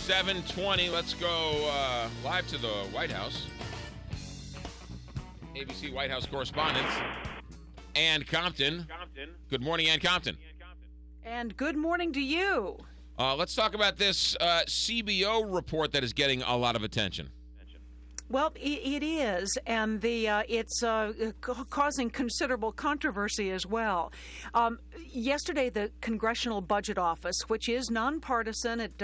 7:20. Let's go live to the White House. ABC White House correspondent Ann Compton. Good morning, Ann Compton. And good morning to you. Let's talk about this CBO report that is getting a lot of attention. Well, it is, and it's causing considerable controversy as well. Yesterday, the Congressional Budget Office, which is nonpartisan, it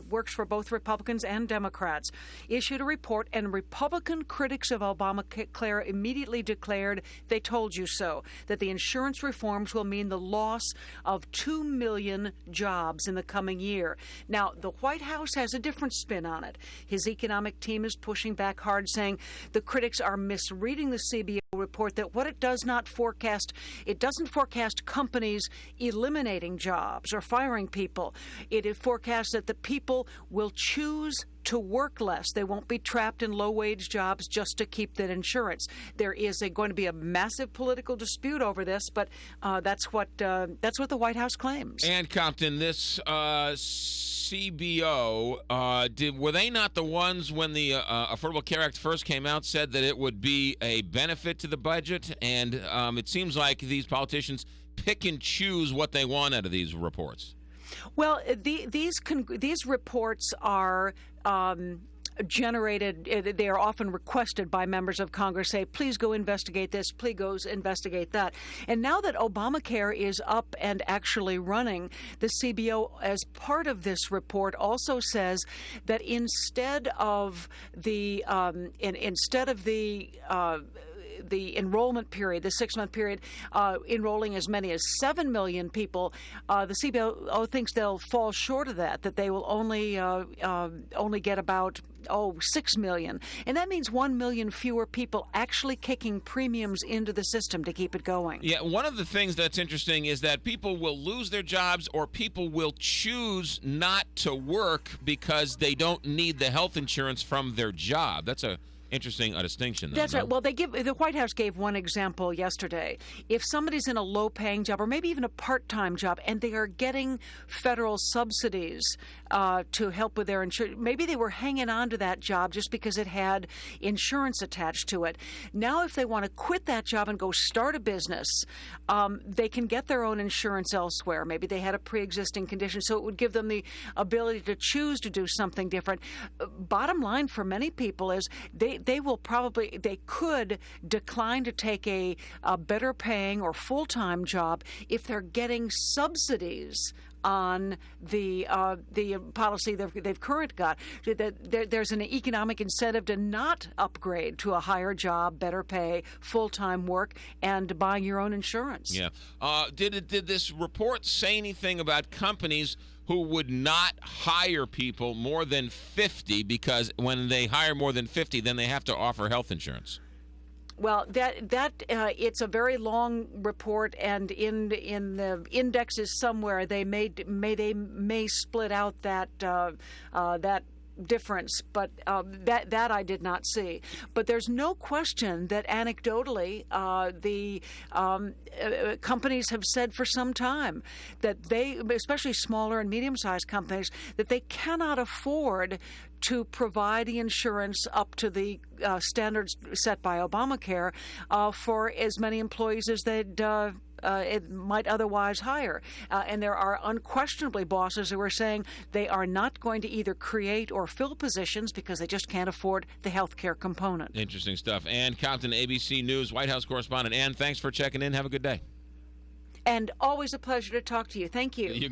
works for both Republicans and Democrats, issued a report, and Republican critics of ObamaCare immediately declared, they told you so, that the insurance reforms will mean the loss of 2 million jobs in the coming year. Now, the White House has a different spin on it. His economic team is pushing back hard, saying the critics are misreading the CBO report, that what it does not forecast, it doesn't forecast companies eliminating jobs or firing people. It forecasts that the people will choose to work less. They won't be trapped in low-wage jobs just to keep that insurance. There is going to be a massive political dispute over this, but that's what the White House claims. Ann Compton, this CBO, were they not the ones when the Affordable Care Act first came out said that it would be a benefit to the budget? And it seems like these politicians pick and choose what they want out of these reports. Well, these reports are generated. They are often requested by members of Congress. Say, please go investigate this. Please go investigate that. And now that Obamacare is up and actually running, the CBO, as part of this report, also says that instead of the enrollment period, the 6-month period, enrolling as many as 7 million people, the CBO thinks they'll fall short of that they will only get about 6 million. And that means 1 million fewer people actually kicking premiums into the system to keep it going. Yeah, one of the things that's interesting is that people will lose their jobs, or people will choose not to work because they don't need the health insurance from their job. That's a interesting distinction. That's right. Well, the White House gave one example yesterday. If somebody's in a low-paying job or maybe even a part-time job and they are getting federal subsidies to help with their insurance, maybe they were hanging on to that job just because it had insurance attached to it. Now, if they want to quit that job and go start a business, they can get their own insurance elsewhere. Maybe they had a pre-existing condition, so it would give them the ability to choose to do something different. Bottom line for many people is they could decline to take a better paying or full-time job if they're getting subsidies on the policy they've currently got. There's an economic incentive to not upgrade to a higher job, better pay, full-time work, and buying your own insurance. Yeah. Did this report say anything about companies who would not hire people more than 50, because when they hire more than 50, then they have to offer health insurance? Well, it's a very long report, and in the indexes somewhere they may split out that difference, but that I did not see. But there's no question that anecdotally the companies have said for some time that they, especially smaller and medium-sized companies, that they cannot afford to provide the insurance up to the standards set by Obamacare for as many employees as they'd it might otherwise hire. And there are unquestionably bosses who are saying they are not going to either create or fill positions because they just can't afford the health care component. Interesting stuff. Ann Compton, ABC News White House correspondent. Ann, thanks for checking in. Have a good day. And always a pleasure to talk to you. Thank you.